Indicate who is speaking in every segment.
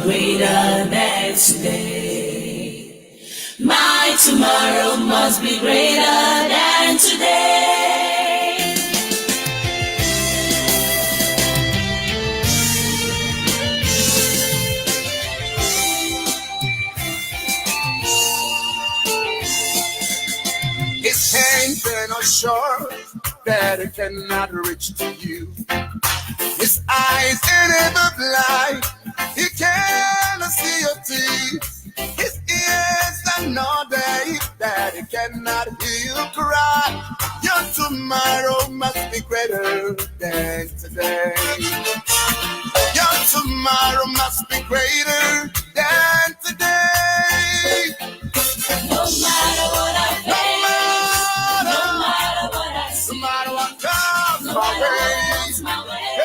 Speaker 1: greater than today. My tomorrow must be greater than today.
Speaker 2: His hands are not sure that it cannot reach to you. His eyes are never blind, he cannot see your teeth. His ears are not deaf, that he cannot hear you cry. Your tomorrow must be greater than today. Your tomorrow must be greater than today.
Speaker 1: No matter what I face, no matter what I see,
Speaker 2: no matter what comes
Speaker 1: no
Speaker 2: my
Speaker 1: matter
Speaker 2: way,
Speaker 1: what comes my way,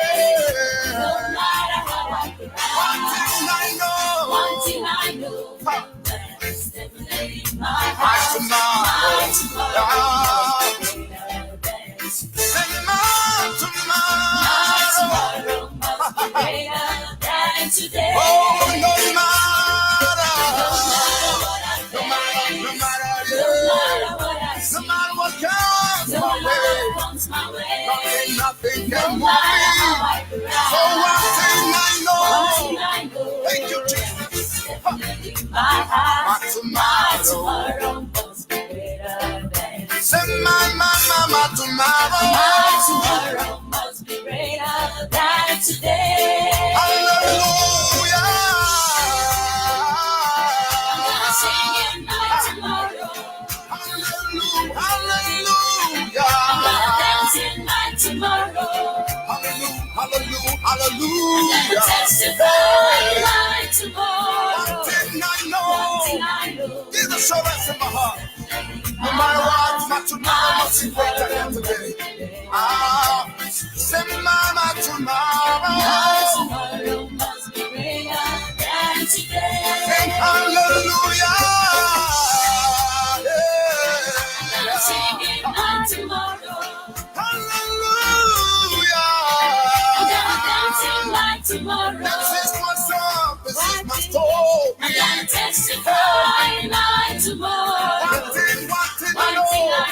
Speaker 1: no matter how I cry, one thing I know, that's definitely my heart. My tomorrow must be greater than today. My tomorrow must be greater than today.
Speaker 2: Oh, no matter what comes my way, nothing can move me. So one thing I know, thank you, Jesus.
Speaker 1: My
Speaker 2: tomorrow
Speaker 1: must be greater than
Speaker 2: say my tomorrow.
Speaker 1: My tomorrow must be greater than today.
Speaker 2: Hallelujah.
Speaker 1: I'm singing my tomorrow.
Speaker 2: Hallelujah.
Speaker 1: I'm dancing my tomorrow.
Speaker 2: Hallelujah.
Speaker 1: I'm gonna testify my tomorrow.
Speaker 2: One thing I know, there's a assurance in my heart. No matter what, my tomorrow must be greater than today. Say my tomorrow.
Speaker 1: My tomorrow must be greater than today.
Speaker 2: Sing hallelujah.
Speaker 1: I'm singing my tomorrow.
Speaker 2: Hallelujah.
Speaker 1: I'm gonna dance in my tomorrow.
Speaker 2: This is my song, this is my story.
Speaker 1: I'm gonna testify my tomorrow.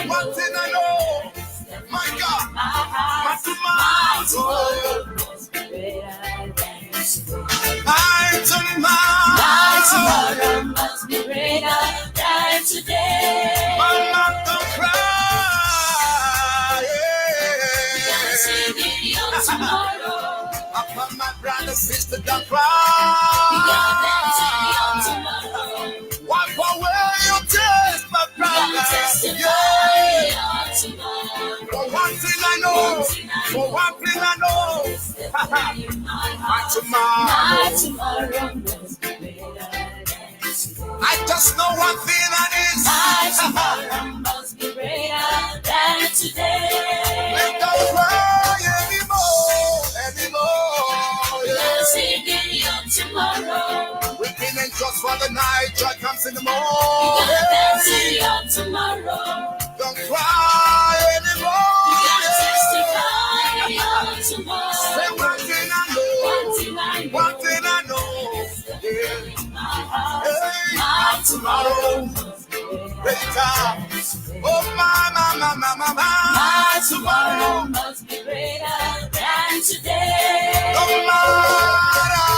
Speaker 2: One thing I know. My God, my tomorrow
Speaker 1: must be greater than today.
Speaker 2: My
Speaker 1: tomorrow must be greater than today.
Speaker 2: Mama, don't cry.
Speaker 1: I'm singing your tomorrow.
Speaker 2: Upon my brother, sister, don't
Speaker 1: You're
Speaker 2: cry.
Speaker 1: dancing your tomorrow.
Speaker 2: Wipe away your tears, my
Speaker 1: I'm
Speaker 2: brother.
Speaker 1: testify
Speaker 2: Yeah.
Speaker 1: your tomorrow.
Speaker 2: For one thing I know, my tomorrow.
Speaker 1: My tomorrow must be greater than today.
Speaker 2: I just know one thing I need.
Speaker 1: My tomorrow must be greater than today.
Speaker 2: Don't cry anymore.
Speaker 1: I'm
Speaker 2: Yeah.
Speaker 1: singing your tomorrow.
Speaker 2: Weeping and just for the night, joy comes in the
Speaker 1: You're gonna dance in
Speaker 2: morning.
Speaker 1: your tomorrow.
Speaker 2: Don't cry
Speaker 1: You're
Speaker 2: anymore.
Speaker 1: gonna testify your tomorrow.
Speaker 2: Say one thing I know. One thing I know. Yeah.
Speaker 1: My heart,
Speaker 2: Hey,
Speaker 1: my tomorrow must be greater.
Speaker 2: Oh, my.
Speaker 1: My tomorrow must be greater than today.
Speaker 2: No matter.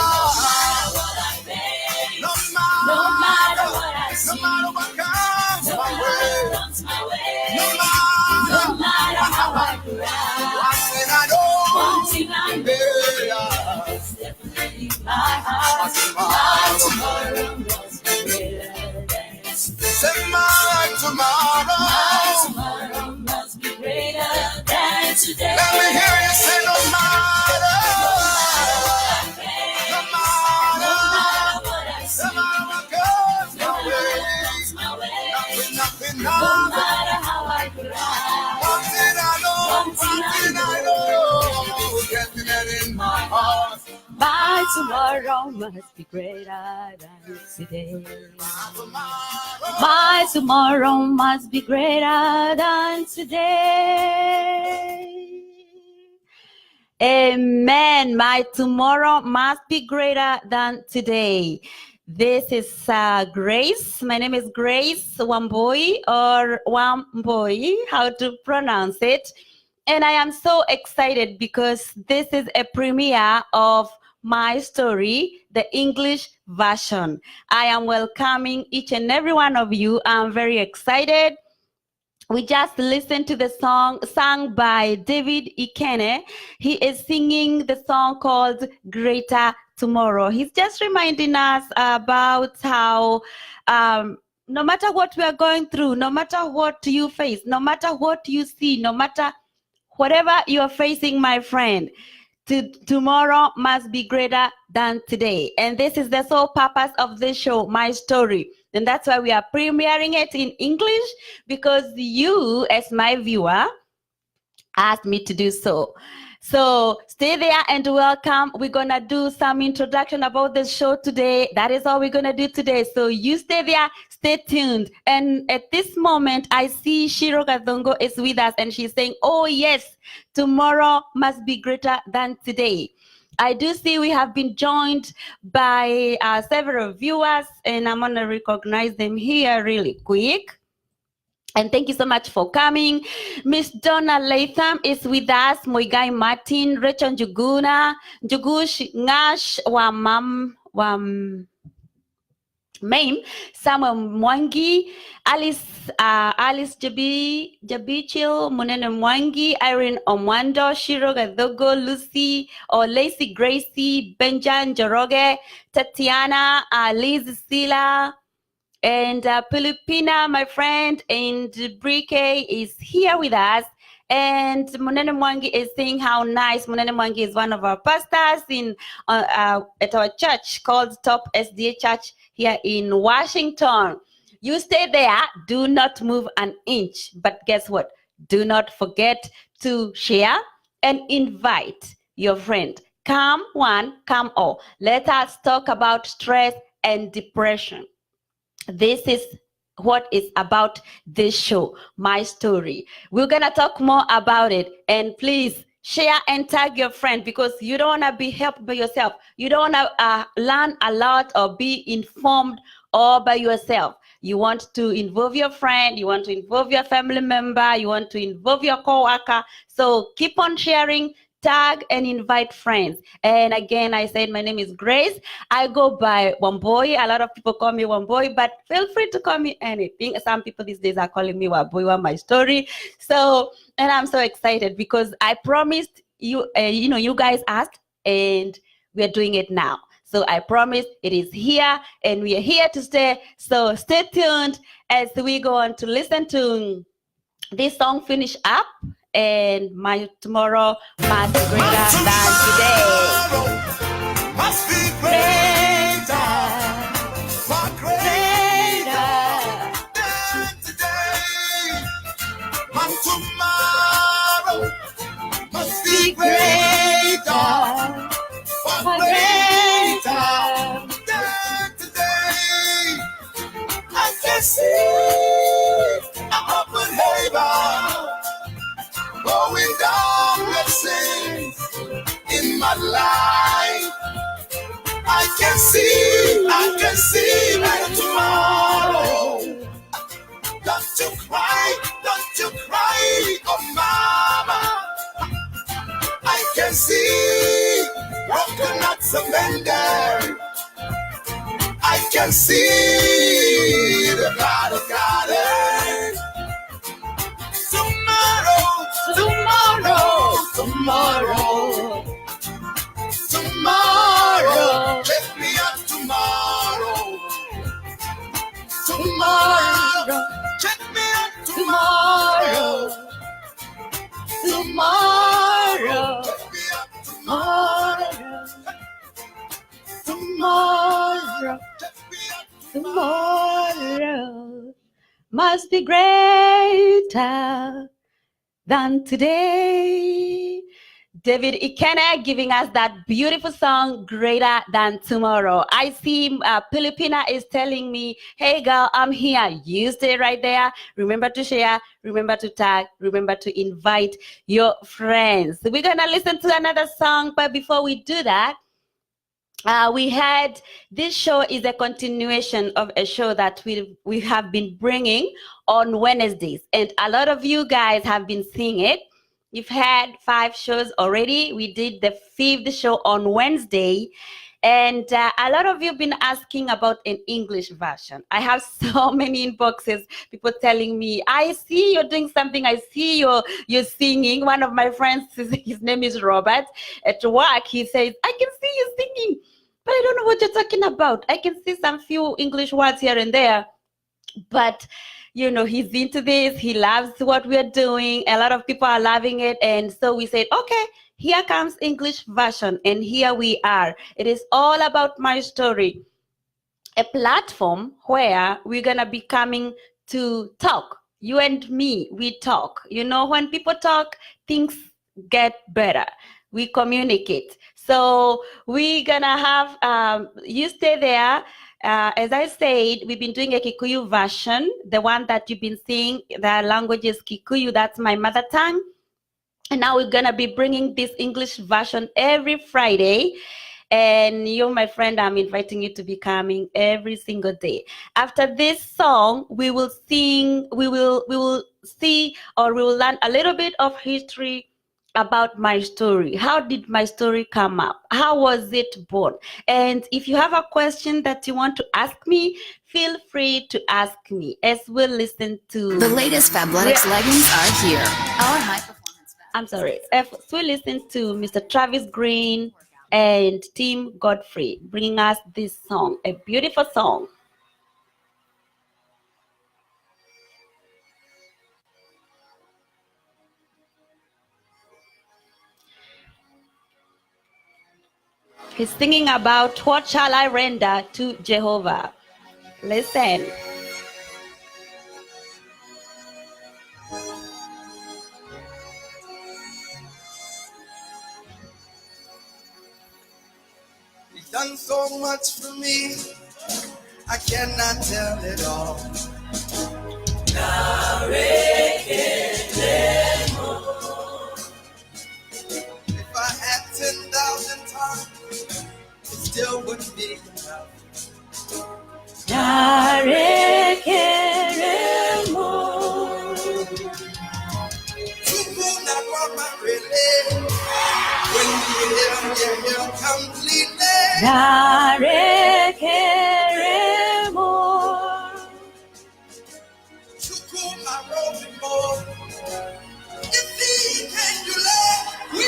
Speaker 1: What I face,
Speaker 2: No
Speaker 1: no
Speaker 2: matter.
Speaker 1: matter what I
Speaker 2: No
Speaker 1: see,
Speaker 2: matter what comes
Speaker 1: no
Speaker 2: my
Speaker 1: matter
Speaker 2: way.
Speaker 1: what comes my way,
Speaker 2: No
Speaker 1: no
Speaker 2: matter.
Speaker 1: matter how I cry,
Speaker 2: One thing I know.
Speaker 1: one thing I know
Speaker 2: Yeah.
Speaker 1: is definitely my heart. My tomorrow must be greater than today.
Speaker 2: Say my tomorrow.
Speaker 1: My tomorrow must be greater than today.
Speaker 2: Let me hear you say no matter. No
Speaker 1: No
Speaker 2: matter.
Speaker 1: matter what I see,
Speaker 2: No matter what comes
Speaker 1: no
Speaker 2: my
Speaker 1: matter
Speaker 2: way.
Speaker 1: what comes my way,
Speaker 2: Nothing,
Speaker 1: no
Speaker 2: nothing.
Speaker 1: matter how I cry,
Speaker 2: One thing I know. Getting it in my heart.
Speaker 1: my tomorrow must be greater than today. My tomorrow must be greater than today. Amen. My tomorrow must be greater than today. This is Grace. My name is Grace Wambui or Wambui, how to pronounce it. And I am so excited because this is a premiere of my story, the English version. I am welcoming each and every one of you. I'm very excited. We just listened to the song sung by David Ikene. He is singing the song called Greater Tomorrow. He's just reminding us about how no matter what we are going through, no matter what you face, no matter what you see, no matter whatever you are facing, my friend, tomorrow must be greater than today. And this is the sole purpose of this show, my story. And that's why we are premiering it in English, because you, as my viewer, asked me to do so. So stay there and welcome. We're going to do some introduction about the show today. That is all we're going to do today. So you stay there, stay tuned. And at this moment, I see Shiro Gadongo is with us and she's saying, oh yes, tomorrow must be greater than today. I do see we have been joined by several viewers, and I'm going to recognize them here really quick. And thank you so much for coming. Miss Donna Latham is with us. Moigai Martin, Rachel Njuguna, Njugush Ngash, Mame, Samuel Mwangi, Alice Jabichil, Munene Mwangi, Irene Omwando, Shiro Gadogo, Lucy, or Lacey Gracie, Benjan Joroge, Tatiana, Liz Sila, and Filipina, my friend, and Brike is here with us. And Munene Mwangi is saying how nice. Munene Mwangi is one of our pastors in at our church called Top SDA Church here in Washington. You stay there. Do not move an inch. But guess what? Do not forget to share and invite your friend. Come one, come all. Let us talk about stress and depression. This is what is about this show, my story. We're gonna talk more about it, and please share and tag your friend, because you don't want to be helped by yourself. You don't want to learn a lot or be informed all by yourself. You want to involve your friend, you want to involve your family member, you want to involve your coworker. So keep on sharing, tag and invite friends. And again, I said my name is Grace. I go by Wambui. A lot of people call me Wambui, but feel free to call me anything. Some people these days are calling me Wambui, my story. So, and I'm so excited because I promised you, you guys asked, and we're doing it now. So I promise it is here, and we are here to stay. So stay tuned as we go on to listen to this song finish up. And my tomorrow must be greater than today.
Speaker 2: Must be greater, far greater than today. My tomorrow must be greater, far greater than today. I can see I'm up in heaven, going down blessings in my life. I can see better tomorrow. Don't you cry, oh mama. I can see coconuts of vendor. I can see the God of garden. Tomorrow, let me up tomorrow. Tomorrow, check me out tomorrow. Tomorrow, check me out tomorrow. Tomorrow, check me out
Speaker 1: Tomorrow must be greater than today.
Speaker 3: David Ikene giving us that beautiful song, Greater Than Tomorrow. I see Filipina is telling me, hey girl, I'm here. You stay right there. Remember to share, remember to tag, remember to invite your friends. We're going to listen to another song, but before we do that, we had this show is a continuation of a show that we have been bringing on Wednesdays, and a lot of you guys have been seeing it. You've had 5 shows already. We did the 5th show on Wednesday, and a lot of you have been asking about an English version. I have so many inboxes, people telling me, I see you're doing something. I see you're singing. One of my friends, his name is Robert, at work, he says, I can see you singing, but I don't know what you're talking about. I can see some few English words here and there, but you know, he's into this. He loves what we're doing. A lot of people are loving it. And so we said, okay, here comes English version. And here we are. It is all about my story. A platform where we're going to be coming to talk. You and me, we talk. You know, when people talk, things get better. We communicate. So we're going to have, you stay there. As I said, we've been doing a Kikuyu version, the one that you've been seeing. The language is Kikuyu, that's my mother tongue. And now we're gonna be bringing this English version every Friday. And you, my friend, I'm inviting you to be coming every single day. After this song, we will sing, we will see, or we will learn a little bit of history about my story. How did my story come up? How was it born? And if you have a question that you want to ask me, feel free to ask me as we'll listen to
Speaker 1: the latest Fabletics leggings are here. Our high performance.
Speaker 3: I'm sorry. As we listen to Mr. Travis Green and Tim Godfrey bringing us this song, a beautiful song. He's singing about what shall I render to Jehovah. Listen.
Speaker 2: He's done so much for me, I cannot tell it all. If I had 10,000 times, it still wouldn't be enough. When you hear completely. Chukuma rolling more. If he can do love, we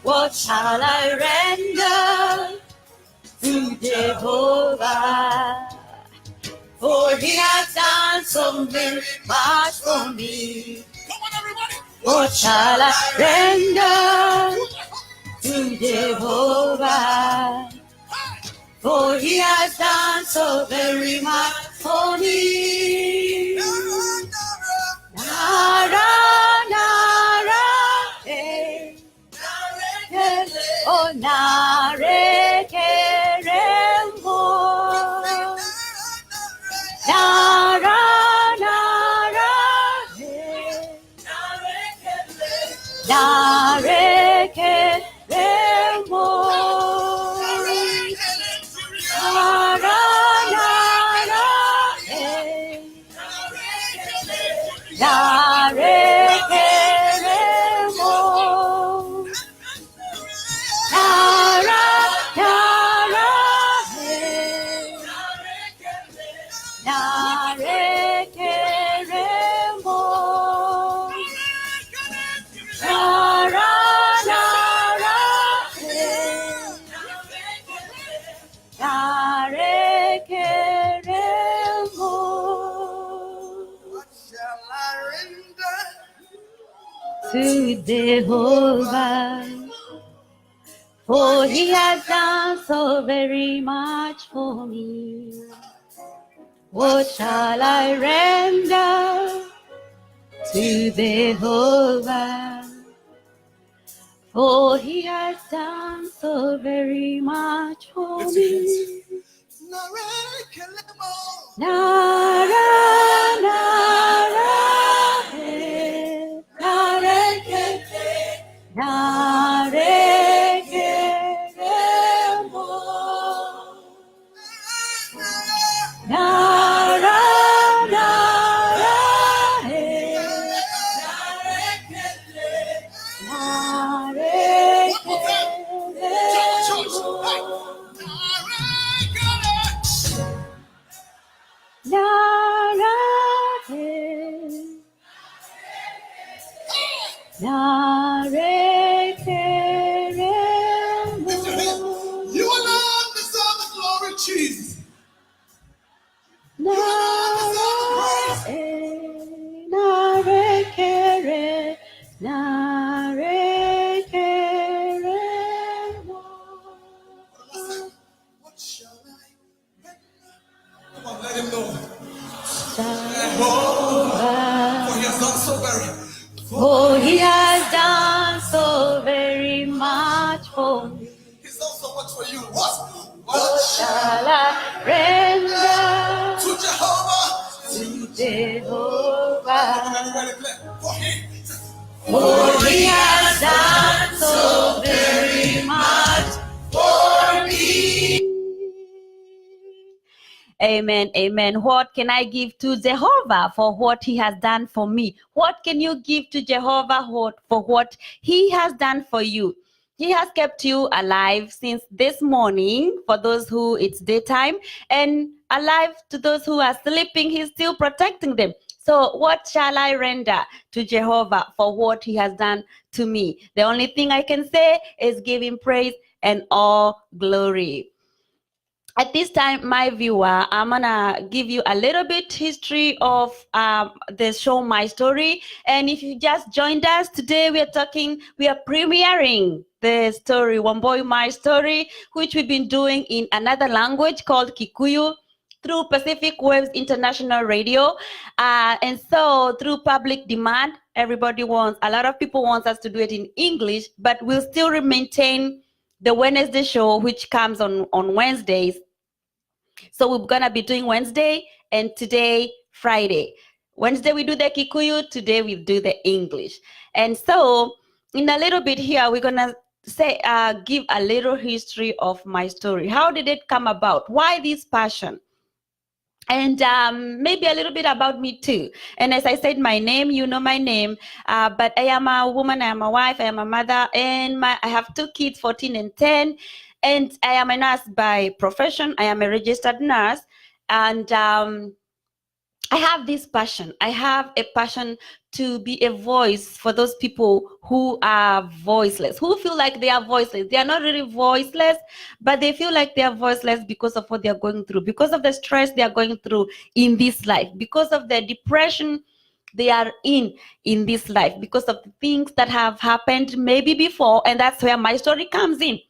Speaker 3: What shall I render to Jehovah? For he has done so very much for me.
Speaker 2: Come on, everybody.
Speaker 3: What shall I render to Jehovah? For he has done so very much for me. Nara, nara, eh. Oh, nare keremo. Nara, nara, eh. Nare keremo. Nara, nara, eh. Nare keremo. Nara, nara, eh. Nare keremo. Nara, nara, eh. Nare keremo.
Speaker 2: What shall I render
Speaker 3: To Jehovah, for he has done so very much for me. What shall I render to Jehovah, for he has done so very much for me. Nara, nara, eh, nare, nare, mo. Nara, nara, eh, nare, nara,
Speaker 2: You alone deserve the glory, Jesus. You alone what shall I render? Come on, let him know. For he has done so very.
Speaker 3: For he has done so very much for me.
Speaker 2: He's done so much for you. What
Speaker 3: shall I render
Speaker 2: to Jehovah?
Speaker 3: To Jehovah.
Speaker 2: For he
Speaker 3: has done so very much for me. Amen, amen. What can I give to Jehovah for what he has done for me? What can you give to Jehovah for what he has done for you? He has kept you alive since this morning, for those who it's daytime, and alive to those who are sleeping, he's still protecting them. So what shall I render to Jehovah for what he has done to me? The only thing I can say is give him praise and all glory. At this time, my viewer, I'm gonna give you a little bit history of the show My Story. And if you just joined us today, we are premiering the story Wambui My Story, which we've been doing in another language called Kikuyu through Pacific Waves International Radio. And so through public demand, a lot of people want us to do it in English, but we'll still maintain the Wednesday show, which comes on Wednesdays. So we're gonna be doing Wednesday and today, Friday. Wednesday we do the Kikuyu, today we do the English. And so in a little bit here, we're gonna give a little history of my story. How did it come about? Why this passion? And maybe a little bit about me too. And as I said, my name, you know my name, but I am a woman, I am a wife, I am a mother, and I have 2 kids, 14 and 10, and I am a nurse by profession. I am a registered nurse, and I have this passion. I have a passion to be a voice for those people who are voiceless, who feel like they are voiceless. They are not really voiceless, but they feel like they are voiceless because of what they are going through, because of the stress they are going through in this life, because of the depression they are in this life, because of the things that have happened maybe before. And that's where my story comes in.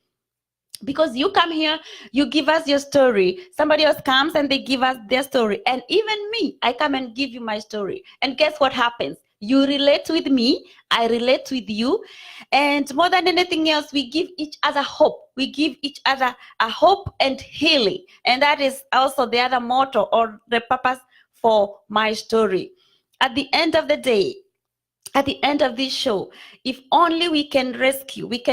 Speaker 3: Because you come here, you give us your story. Somebody else comes and they give us their story. And even me, I come and give you my story. And guess what happens? You relate with me, I relate with you. And more than anything else, we give each other hope. We give each other a hope and healing. And that is also the other motto or the purpose for my story. At the end of the day, at the end of this show, if only we can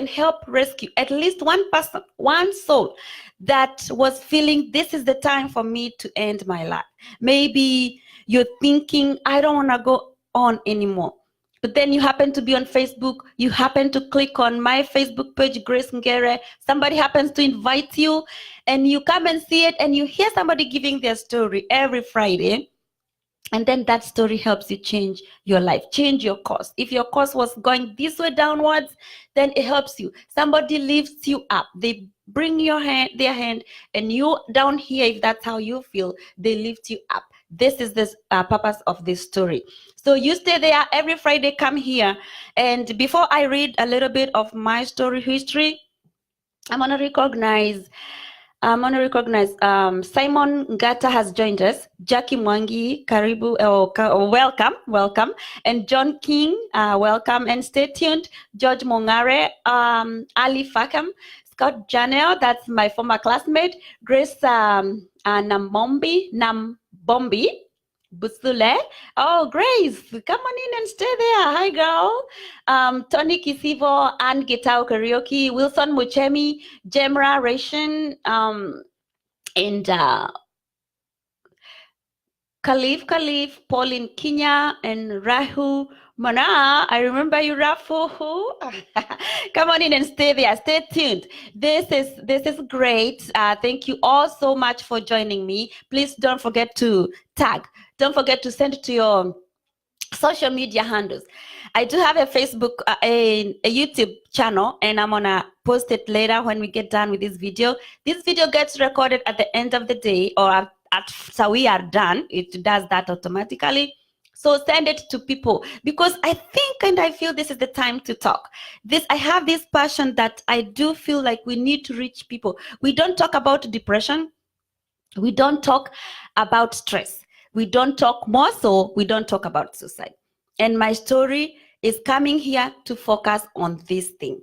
Speaker 3: help rescue at least one person, one soul that was feeling this is the time for me to end my life. Maybe you're thinking, I don't want to go on anymore. But then you happen to be on Facebook, you happen to click on my Facebook page, Grace Ngere, somebody happens to invite you, and you come and see it, and you hear somebody giving their story every Friday. And then that story helps you change your life, change your course. If your course was going this way downwards, then it helps you. Somebody lifts you up. They bring their hand, and you down here, if that's how you feel, they lift you up. This is the purpose of this story. So you stay there every Friday, come here. And before I read a little bit of my story history, I'm going to recognize I'm going to recognize Simon Ngata has joined us. Jackie Mwangi, Karibu, welcome. And John King, welcome. And stay tuned. George Mongare, Ali Fakam, Scott Janelle, that's my former classmate. Grace Nambombi, Busule. Oh, Grace, come on in and stay there. Hi, girl. Tony Kisivo, Ann Gitao Karaoke, Wilson Muchemi, Jemra Ration, and Khalif, Pauline Kinya, and Rahu Mana. I remember you, Rafu. Come on in and stay there. Stay tuned. This is great. Thank you all so much for joining me. Please don't forget to tag. Don't forget to send it to your social media handles. I do have a Facebook, a YouTube channel, and I'm gonna post it later when we get done with this video. This video gets recorded at the end of the day, or so we are done. It does that automatically. So send it to people, because I think and I feel this is the time to talk. I have this passion that I do feel like we need to reach people. We don't talk about depression. We don't talk about stress. We don't talk we don't talk about suicide. And my story is coming here to focus on this thing,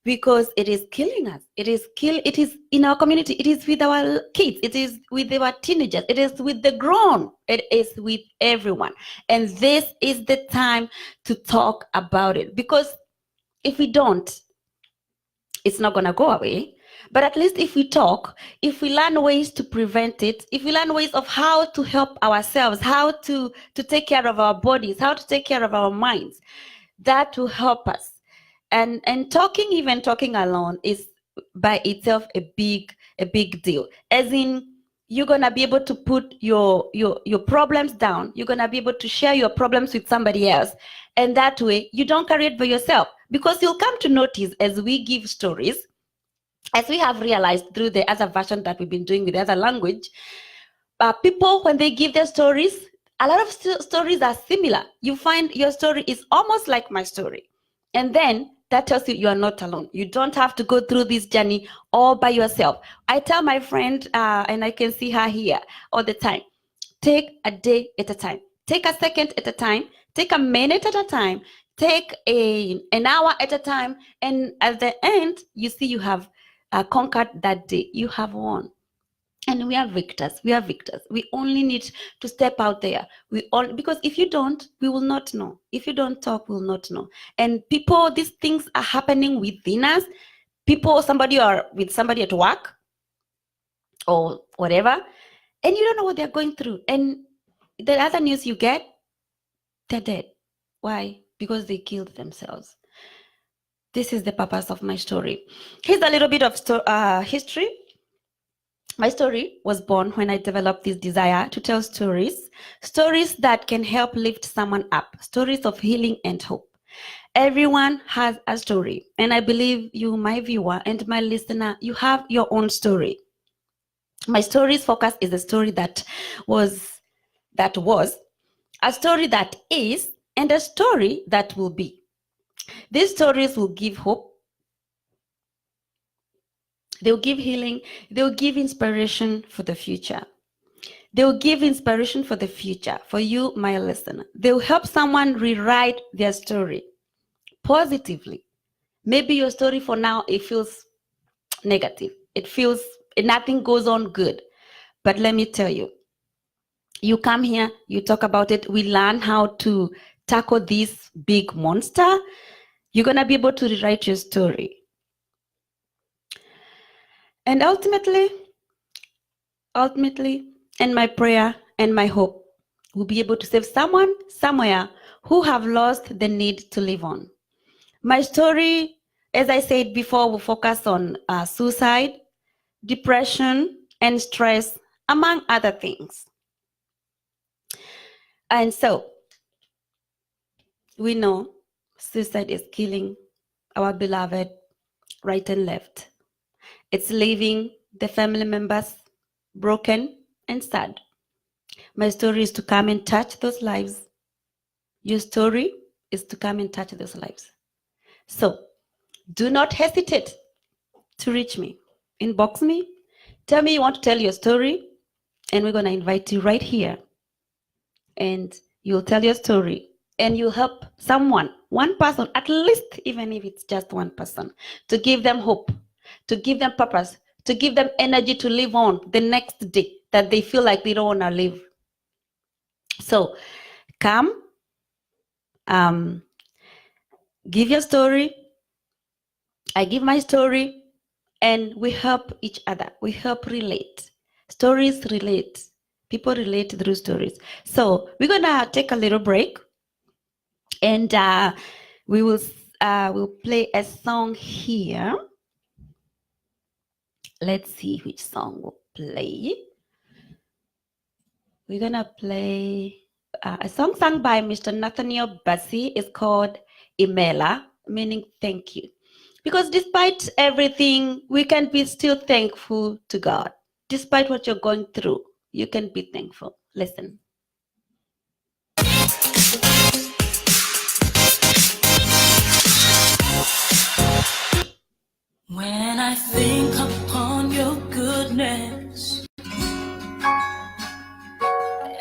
Speaker 3: because it is killing us. It is in our community. It is with our kids. It is with our teenagers. It is with the grown. It is with everyone. And this is the time to talk about it, because if we don't, it's not going to go away. But at least if we talk, if we learn ways to prevent it, if we learn ways of how to help ourselves, how to take care of our bodies, how to take care of our minds, that will help us. And talking alone is by itself a big deal. As in, you're gonna be able to put your problems down. You're gonna be able to share your problems with somebody else, and that way you don't carry it by yourself. Because you'll come to notice, as we give stories, as we have realized through the other version that we've been doing with the other language, people, when they give their stories, a lot of stories are similar. You find your story is almost like my story. And then that tells you are not alone. You don't have to go through this journey all by yourself. I tell my friend, and I can see her here all the time, take a day at a time. Take a second at a time. Take a minute at a time. Take an hour at a time. And at the end, you see you have conquered that day. You have won. And we are victors. We are victors. We only need to step out there. Because if you don't, we will not know. If you don't talk, we will not know. And people, these things are happening within us. Somebody at work or whatever, and you don't know what they're going through. And the other news you get, they're dead. Why? Because they killed themselves. This is the purpose of my story. Here's a little bit of history. My story was born when I developed this desire to tell stories that can help lift someone up, stories of healing and hope. Everyone has a story, and I believe you, my viewer and my listener, you have your own story. My story's focus is a story that was, a story that is, and a story that will be. These stories will give hope. They'll give healing. They'll give inspiration for the future. They'll give inspiration for the future, for you, my listener. They'll help someone rewrite their story positively. Maybe your story for now, it feels negative. It feels nothing goes on good. But let me tell you, you come here, you talk about it, we learn how to tackle this big monster. You're going to be able to rewrite your story. And ultimately, and my prayer and my hope will be able to save someone somewhere who have lost the need to live on. My story, as I said before, will focus on suicide, depression, and stress, among other things. And so, we know suicide is killing our beloved right and left. It's leaving the family members broken and sad. My story is to come and touch those lives. Your story is to come and touch those lives. So do not hesitate to reach me. Inbox me, Tell me you want to tell your story, and we're going to invite you right here. And you'll tell your story, and you'll help someone, one person, at least, even if it's just one person, to give them hope, to give them purpose, to give them energy to live on the next day that they feel like they don't want to live. So come, give your story, I give my story, and we help each other. We help relate. Stories relate. People relate through stories. So we're gonna take a little break, and we'll play a song here. Let's see which song we'll play. We're gonna play a song sung by Mr. Nathaniel Bassey. It's called Imela, meaning thank you. Because despite everything, we can be still thankful to God. Despite what you're going through, you can be thankful. Listen.
Speaker 1: When I think upon your goodness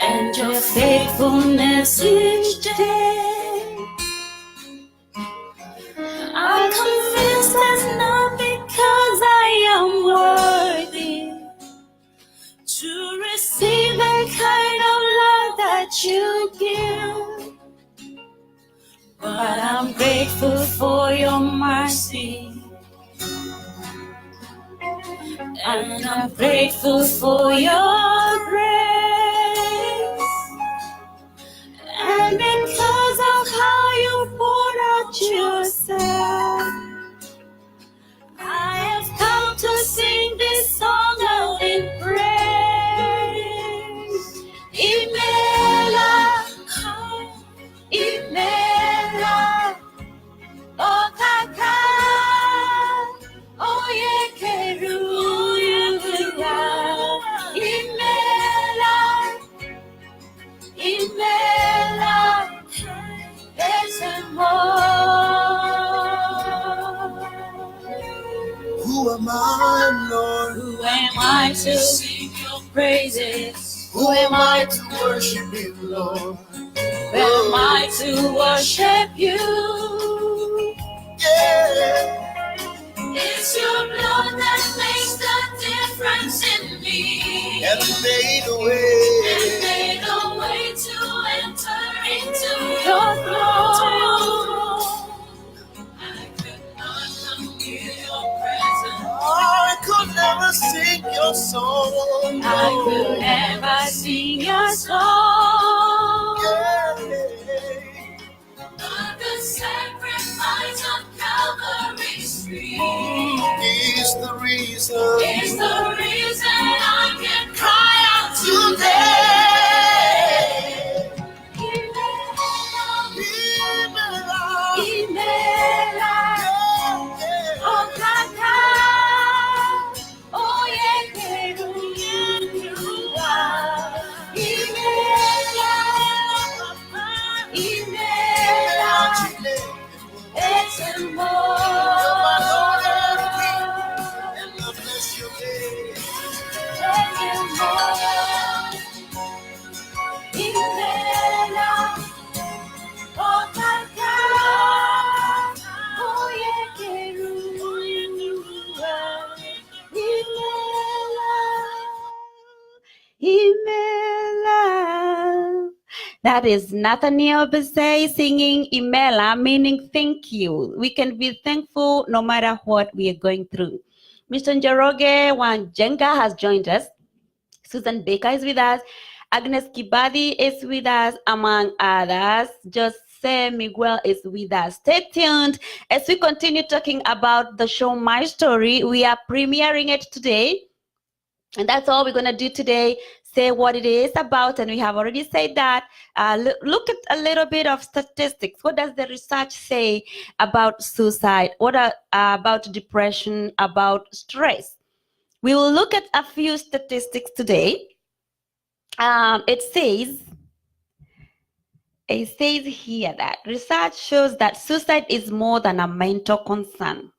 Speaker 1: and your faithfulness each day, I'm convinced it's not because I am worthy to receive the kind of love that you give, but I'm grateful for your mercy, and I'm grateful for your grace, and because of how you poured out yourself, I have come to sing this song out in praise. Imela, Imela, oh Kaka, oh Yekeruya, Imela, Imela, it's more.
Speaker 2: Who am I, Lord?
Speaker 1: Who am I to sing your praises?
Speaker 2: Who am I to worship you, Lord?
Speaker 1: Who am I to worship you?
Speaker 2: Yeah.
Speaker 1: It's your blood that makes the difference in me,
Speaker 2: And made a way.
Speaker 1: and made a way to enter into your throne. I could not come near your presence.
Speaker 2: I could never sing your song.
Speaker 1: I could never sing your song.
Speaker 2: Yeah.
Speaker 1: But the sacrifice of Calvary's tree
Speaker 2: Is the reason.
Speaker 1: is the reason I can cry out today. Imela, Imela, oh Kaka, oh Yekeruya, Imela, Imela, it's more.
Speaker 2: And I bless your name.
Speaker 3: Imela. That is Nathaniel Bassey singing Imela, meaning thank you. We can be thankful no matter what we are going through. Mr. Njoroge Wanjenga has joined us. Susan Baker is with us. Agnes Kibadi is with us, among others. Jose Miguel is with us. Stay tuned as we continue talking about the show My Story. We are premiering it today. And that's all we're going to do today. Say what it is about, and we have already said that. Look at a little bit of statistics. What does the research say about suicide? What about depression, about stress? We will look at a few statistics today. It says here that research shows that suicide is more than a mental concern.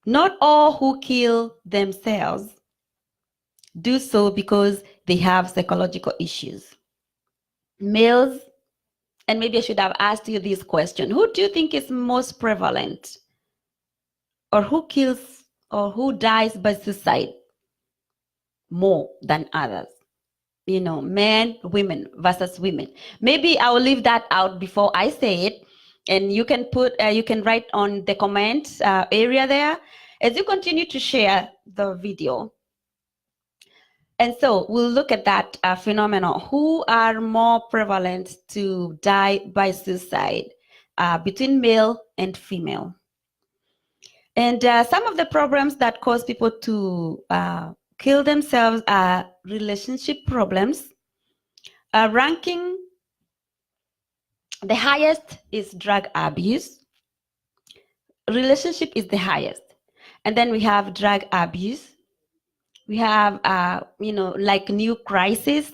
Speaker 3: Not all who kill themselves do so because they have psychological issues. Males, and maybe I should have asked you this question, who do you think is most prevalent? Or who kills or who dies by suicide more than others? You know, men, women versus women. Maybe I will leave that out before I say it, and you can you can write on the comment area there as you continue to share the video. And so we'll look at that phenomenon. Who are more prevalent to die by suicide between male and female? And some of the problems that cause people to kill themselves are relationship problems. Ranking the highest is drug abuse. Relationship is the highest. And then we have drug abuse. We have, you know, like new crisis,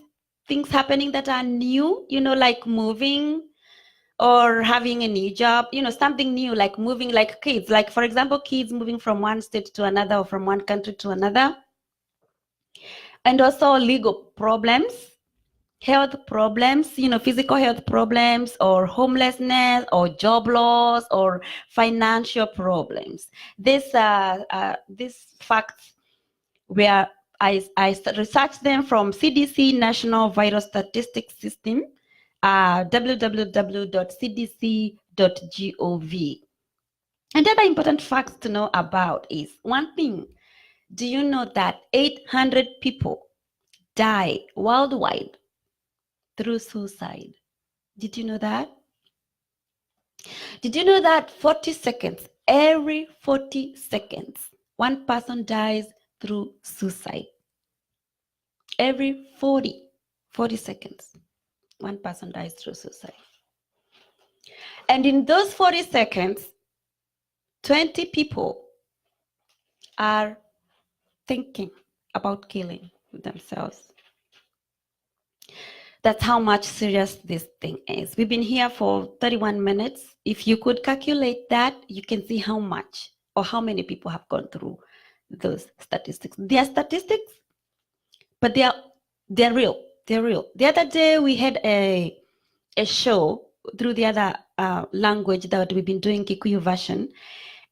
Speaker 3: things happening that are new, you know, like moving or having a new job, you know, something new, like moving, like kids, like for example, kids moving from one state to another or from one country to another. And also legal problems, health problems, you know, physical health problems or homelessness or job loss or financial problems. This facts where I researched them from CDC National Viral Statistics System, www.cdc.gov. And other important facts to know about is, one thing, do you know that 800 people die worldwide through suicide? Did you know that? Did you know that 40 seconds, every 40 seconds, one person dies through suicide? Every 40 seconds, one person dies through suicide. And in those 40 seconds, 20 people are thinking about killing themselves. That's how much serious this thing is. We've been here for 31 minutes. If you could calculate that, you can see how much or how many people have gone through those statistics. They are statistics, but they're real. They're real. The other day we had a show through the other language that we've been doing, Kikuyu version.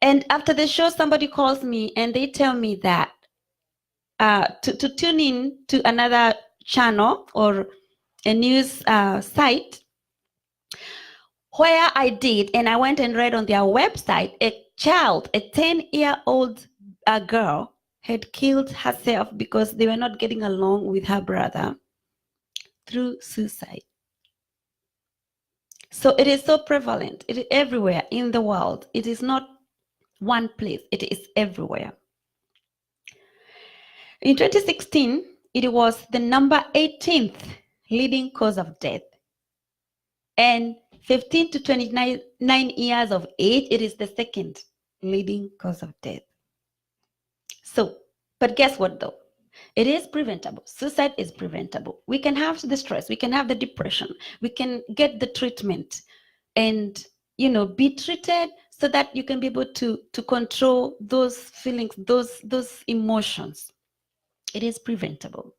Speaker 3: And after the show, somebody calls me and they tell me that to tune in to another channel or a news site where I did, and I went and read on their website, a child, a 10-year-old girl had killed herself because they were not getting along with her brother through suicide. So it is so prevalent. It is everywhere in the world. It is not one place. It is everywhere. In 2016, it was the number 18th leading cause of death. And 15 to 29 years of age, it is the second leading cause of death. So, but guess what though? It is preventable. Suicide is preventable. We can have the stress, we can have the depression, we can get the treatment and, you know, be treated so that you can be able to control those feelings, those emotions. It is preventable.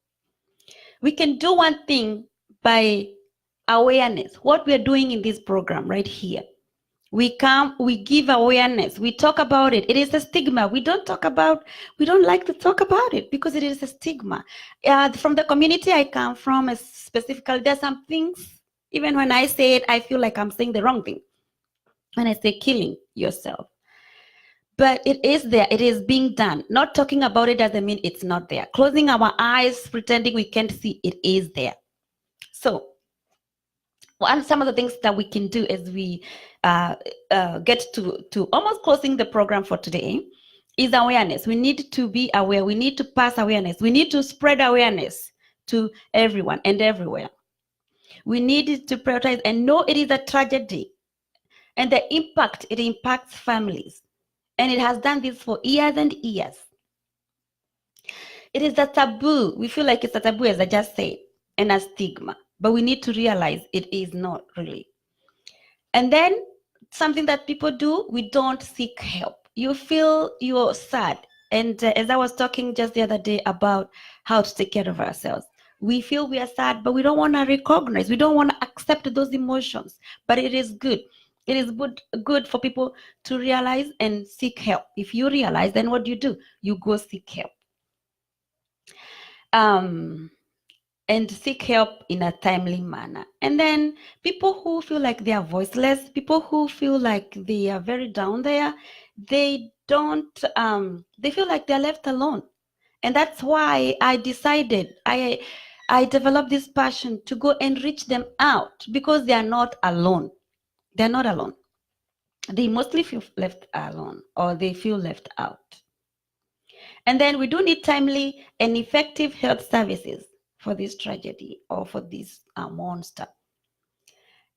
Speaker 3: We can do one thing by awareness. What we are doing in this program right here. We come, we give awareness, we talk about it. It is a stigma. We don't like to talk about it because it is a stigma. From the community I come from, specifically, there's some things, even when I say it, I feel like I'm saying the wrong thing. When I say killing yourself. But it is there, it is being done. Not talking about it doesn't mean it's not there. Closing our eyes, pretending we can't see, it is there. So, some of the things that we can do as we get to almost closing the program for today is awareness. We need to be aware. We need to pass awareness. We need to spread awareness to everyone and everywhere. We need to prioritize and know it is a tragedy and the impact, it impacts families. And it has done this for years and years. It is a taboo. We feel like it's a taboo, as I just said, and a stigma. But we need to realize it is not really. And then something that people do, we don't seek help. you feel you're sad. And as I was talking just the other day about how to take care of ourselves, we feel we are sad, but we don't want to recognize, we don't want to accept those emotions. But it is good. It is good for people to realize and seek help. If you realize, then what do? You go seek help. And seek help in a timely manner. And then people who feel like they are voiceless, people who feel like they are very down there, they don't, they feel like they're left alone. And that's why I decided, I developed this passion to go and reach them out, because they are not alone. They're not alone. They mostly feel left alone, or they feel left out. And then we do need timely and effective health services for this tragedy or for this monster.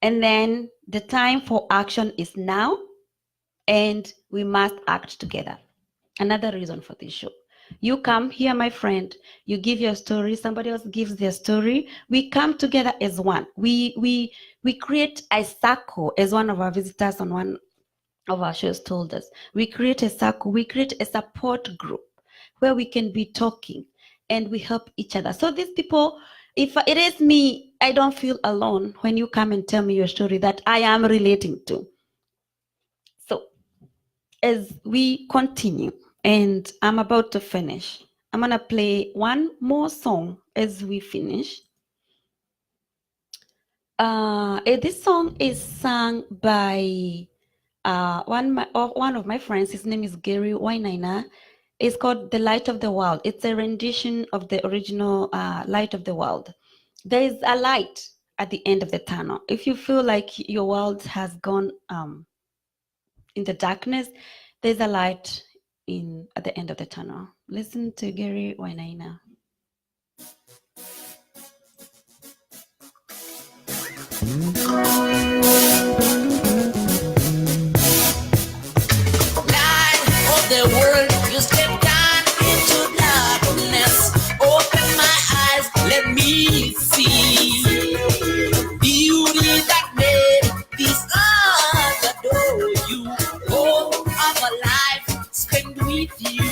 Speaker 3: And then the time for action is now, and we must act together. Another reason for this show. You come here, my friend, you give your story, somebody else gives their story. We come together as one. We create a circle, as one of our visitors on one of our shows told us. We create a circle, we create a support group where we can be talking and we help each other. So these people, if it is me, I don't feel alone when you come and tell me your story that I am relating to. So as we continue, and I'm about to finish, I'm gonna play one more song as we finish. This song is sung by one of my friends. His name is Gary Wainaina. It's called The Light of the World. It's a rendition of the original Light of the World. There is a light at the end of the tunnel. If you feel like your world has gone in the darkness, there's a light at the end of the tunnel. Listen to Gary Wainaina.
Speaker 1: Light of the world, you step down into darkness. Open my eyes, let me see beauty that made this earth adore you. All of a life spent with you.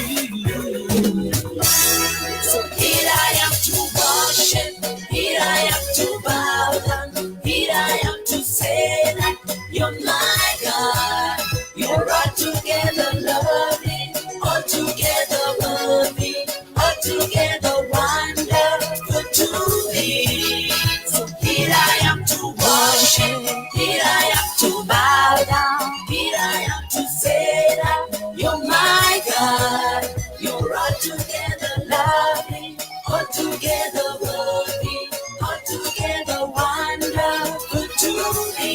Speaker 1: So here I am to worship, here I am to bow down, here I am to say that you're my God. You're altogether lovely, altogether worthy, altogether wonderful to me. So here I am to worship, here I am to bow down, here I am to say that you're my God. You're altogether lovely, altogether worthy, altogether wonderful to me.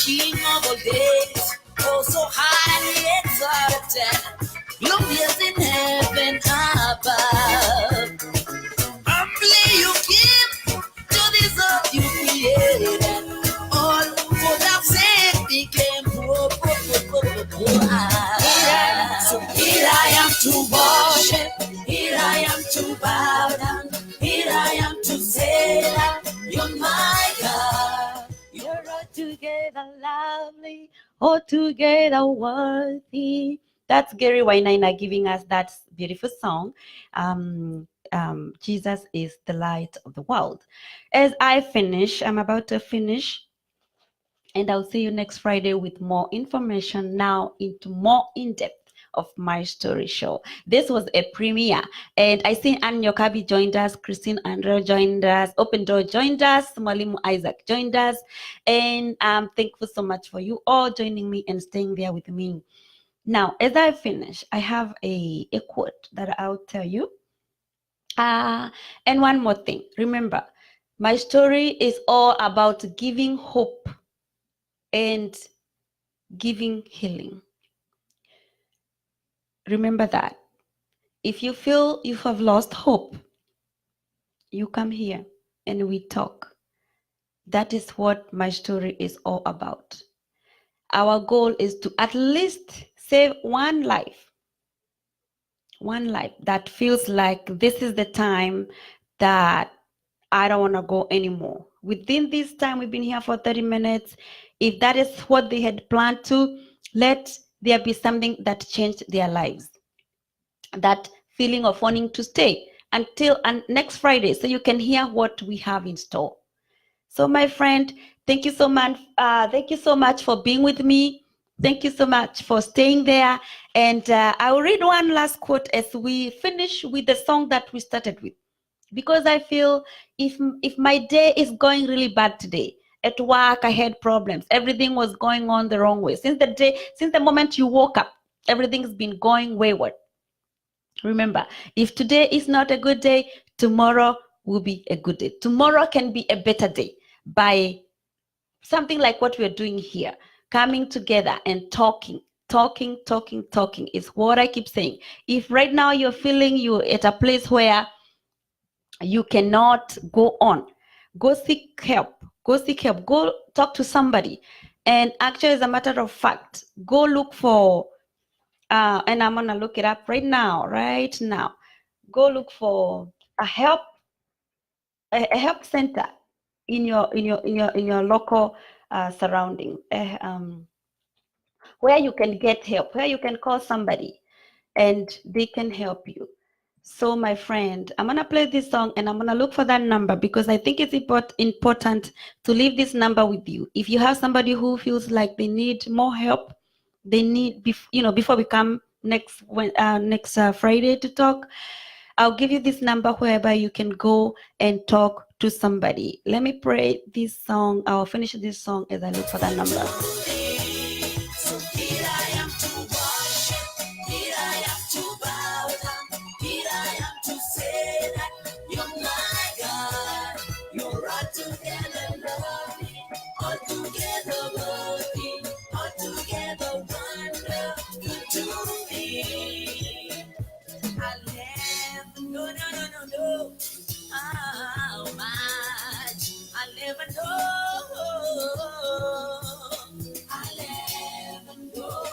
Speaker 1: King of all days, oh so highly exalted, glorious in heaven above. Humbly you give, to this earth you created, all for thou sake became poor. So here I am to worship, here I am to bow down, here I am to say that you're my God.
Speaker 3: You're altogether lovely, altogether worthy. That's Gary Wainaina giving us that beautiful song. Jesus is the light of the world. As I finish, I'm about to finish, and I'll see you next Friday with more information, now into more in-depth of my story show. This was a premiere, and I see Ann Yokabi joined us, Christine Andrea joined us, Open Door joined us, Mwalimu Isaac joined us, and I'm thankful so much for you all joining me and staying there with me. Now, as I finish, I have a quote that I'll tell you. And one more thing, remember, my story is all about giving hope and giving healing. Remember that. If you feel you have lost hope, you come here and we talk. That is what my story is all about. Our goal is to at least save one life that feels like this is the time that I don't want to go anymore. Within this time, we've been here for 30 minutes. If that is what they had planned to, Let there be something that changed their lives. That feeling of wanting to stay until next Friday so you can hear what we have in store. So, my friend, thank you so much. Thank you so much for being with me. Thank you so much for staying there. And I will read one last quote as we finish with the song that we started with, because I feel if my day is going really bad today, at work I had problems, everything was going on the wrong way since the moment you woke up, everything's been going wayward. Remember, if today is not a good day, tomorrow will be a good day. Tomorrow can be a better day by something like what we're doing here, coming together and talking is what I keep saying. If right now you're feeling you're at a place where you cannot go on, go seek help. Go talk to somebody. And actually, as a matter of fact, go look for and I'm gonna look it up right now. Go look for a help center in your local surrounding, where you can get help, where you can call somebody and they can help you. So, my friend, I'm gonna play this song and I'm gonna look for that number, because I think it's important to leave this number with you. If you have somebody who feels like they need more help, they need, before we come next Friday to talk, I'll give you this number whereby you can go and talk to somebody. Let me play this song. I'll finish this song as I look for that number. How much I never know. I never know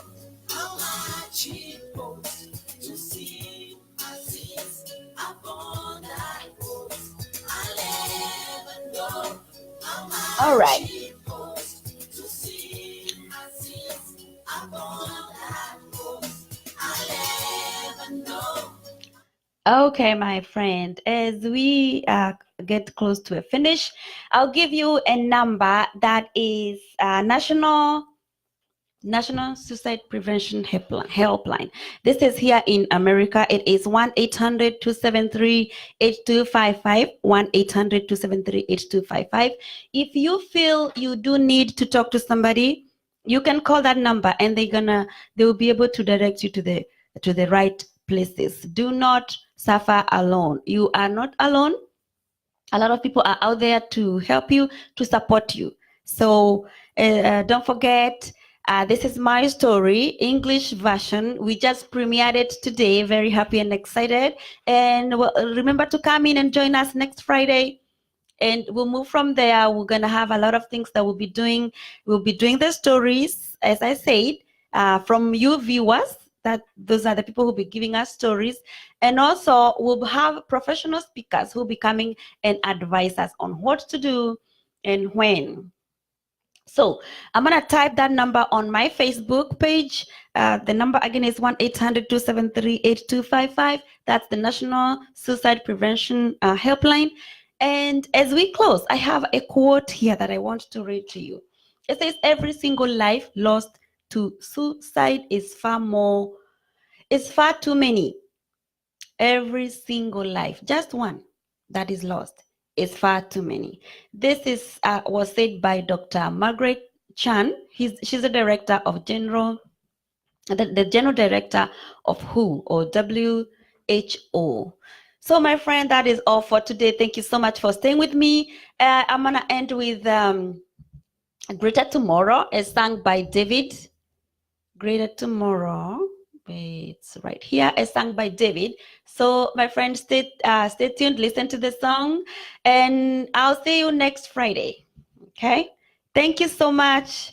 Speaker 3: how much it costs to see my sins upon that cross. I never know how much it costs to see my sins upon that cross. I never know. Okay, my friend, as we get close to a finish, I'll give you a number that is National Suicide Prevention Helpline. This is here in America. It is 1-800-273-8255, 1-800-273-8255. If you feel you do need to talk to somebody, you can call that number and they will be able to direct you to the right places. Do not suffer alone. You are not alone. A lot of people are out there to help you, to support you. So don't forget, this is my story, English version. We just premiered it today. Very happy and excited. And remember to come in and join us next Friday. And we'll move from there. We're going to have a lot of things that we'll be doing. We'll be doing the stories, as I said, from you viewers. Those are the people who'll be giving us stories. And also we'll have professional speakers who'll be coming and advise us on what to do and when. So I'm going to type that number on my Facebook page. The number again is 1-800-273-8255. That's the National Suicide Prevention Helpline. And as we close, I have a quote here that I want to read to you. It says, every single life lost to suicide is far too many. Every single life, just one that is lost, is far too many. This was said by Dr. Margaret Chan. She's the director of the general director of WHO, or WHO. So, my friend, that is all for today. Thank you so much for staying with me. I'm gonna end with Greater Tomorrow, as sung by David. Greater Tomorrow, it's right here, as sung by David. So, my friends, stay tuned, listen to the song, and I'll see you next Friday. Okay? Thank you so much.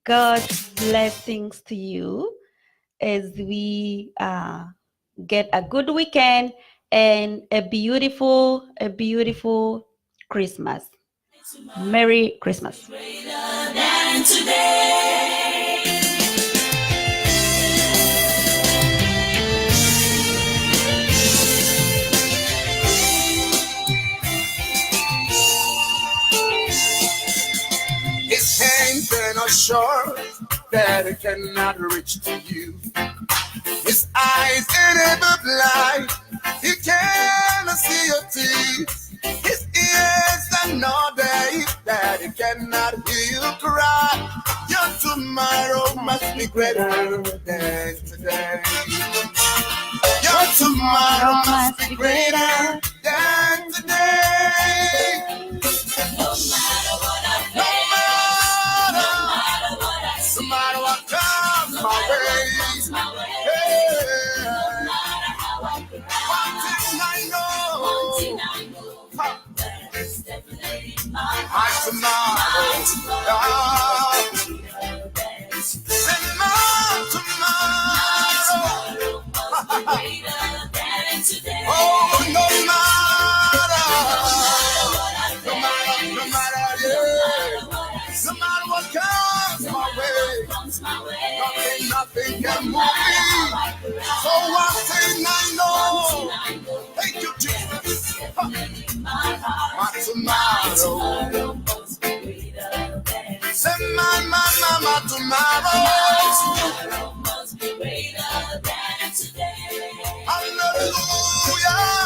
Speaker 3: God's blessings to you as we get a good weekend and a beautiful Christmas. Merry Christmas.
Speaker 2: that it cannot reach to you. His eyes ain't ever blind, he cannot see your tears. His ears are not deaf, that he cannot hear you cry. Your tomorrow must be greater than today. Your tomorrow must be greater than today.
Speaker 1: No matter what I
Speaker 2: No
Speaker 1: face,
Speaker 2: matter, no matter what comes my way. Yeah. One thing I know,
Speaker 1: there's definitely my
Speaker 2: my tomorrow, and my tomorrow. Oh, no matter, yeah. No matter what comes my way, nothing can move me. So one thing I know, thank you, Jesus. My tomorrow, say my tomorrow. Hallelujah.